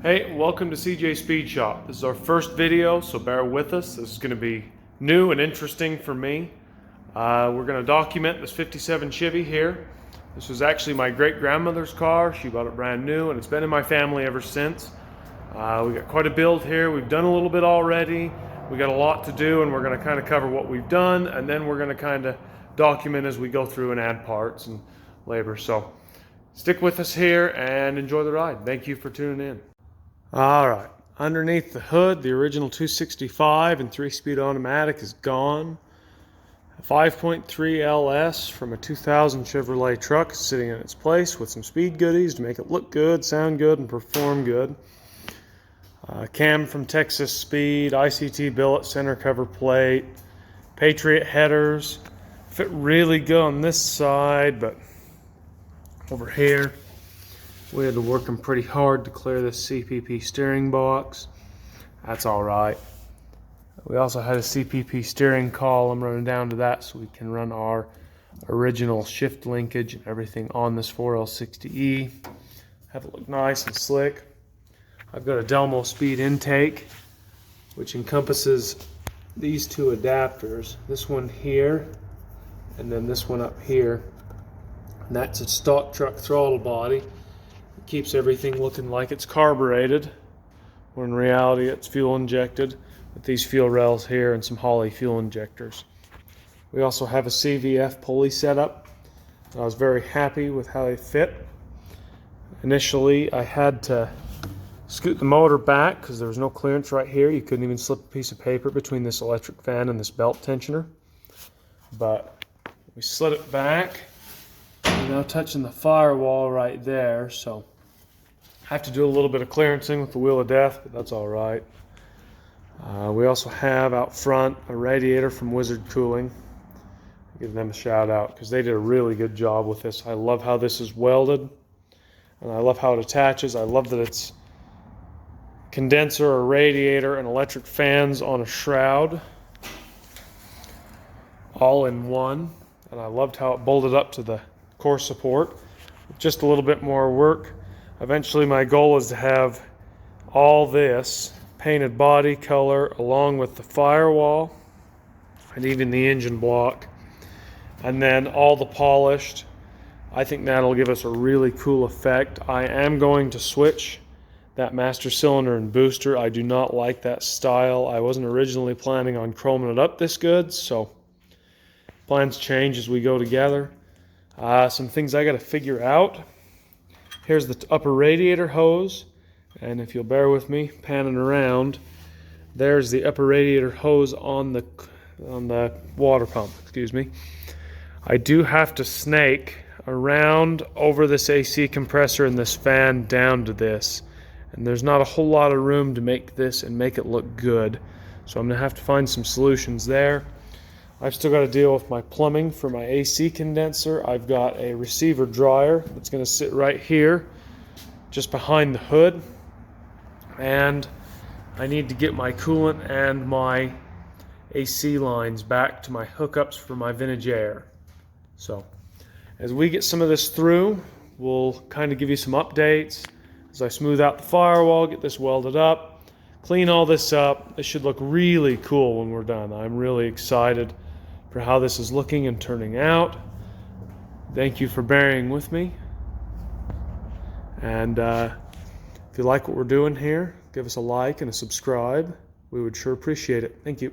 Hey, welcome to CJ Speedshop. This is our first video, so bear with us. This is going to be new and interesting for me. We're going to document this 57 Chevy here. This was actually my great-grandmother's car. She bought it brand new, and it's been in my family ever since. We got quite a build here. We've done a little bit already. We got a lot to do, and we're going to kind of cover what we've done, and then we're going to kind of document as we go through and add parts and labor. So stick with us here and enjoy the ride. Thank you for tuning in. All right, underneath the hood, the original 265 and 3-speed automatic is gone. A 5.3 LS from a 2000 Chevrolet truck is sitting in its place with some speed goodies to make it look good, sound good, and perform good. Cam from Texas Speed, ICT billet, center cover plate, Patriot headers. Fit really good on this side, but over here, we had to work them pretty hard to clear this CPP steering box. That's all right. We also had a CPP steering column running down to that so we can run our original shift linkage and everything on this 4L60E. Have it look nice and slick. I've got a Delmo speed intake, which encompasses these two adapters. This one here, and then this one up here. And that's a stock truck throttle body. Keeps everything looking like it's carbureted, when in reality it's fuel injected with these fuel rails here and some Holley fuel injectors. We also have a CVF pulley setup. I was very happy with how they fit. Initially I had to scoot the motor back because there was no clearance right here. You couldn't even slip a piece of paper between this electric fan and this belt tensioner. But we slid it back. We're now touching the firewall right there, so I have to do a little bit of clearancing with the wheel of death, but that's all right. We also have out front a radiator from Wizard Cooling. Give them a shout out because they did a really good job with this. I love how this is welded, and I love how it attaches. I love that it's condenser or radiator and electric fans on a shroud, all in one. And I loved how it bolted up to the core support. Just a little bit more work. Eventually my goal is to have all this painted body color along with the firewall and even the engine block, and then all the polished. I think that'll give us a really cool effect. I am going to switch that master cylinder and booster. I do not like that style. I wasn't originally planning on chroming it up this good, so plans change as we go together. Some things I got to figure out. Here's the upper radiator hose, and if you'll bear with me panning around, there's the upper radiator hose on the water pump. Excuse me. I do have to snake around over this AC compressor and this fan down to this, and there's not a whole lot of room to make this and make it look good, so I'm gonna have to find some solutions there. I've still got to deal with my plumbing for my AC condenser. I've got a receiver dryer that's going to sit right here, just behind the hood. And I need to get my coolant and my AC lines back to my hookups for my vintage air. So, as we get some of this through, we'll kind of give you some updates. As I smooth out the firewall, get this welded up, clean all this up. This should look really cool when we're done. I'm really excited for how this is looking and turning out. Thank you for bearing with me. And if you like what we're doing here, give us a like and a subscribe. We would sure appreciate it. Thank you.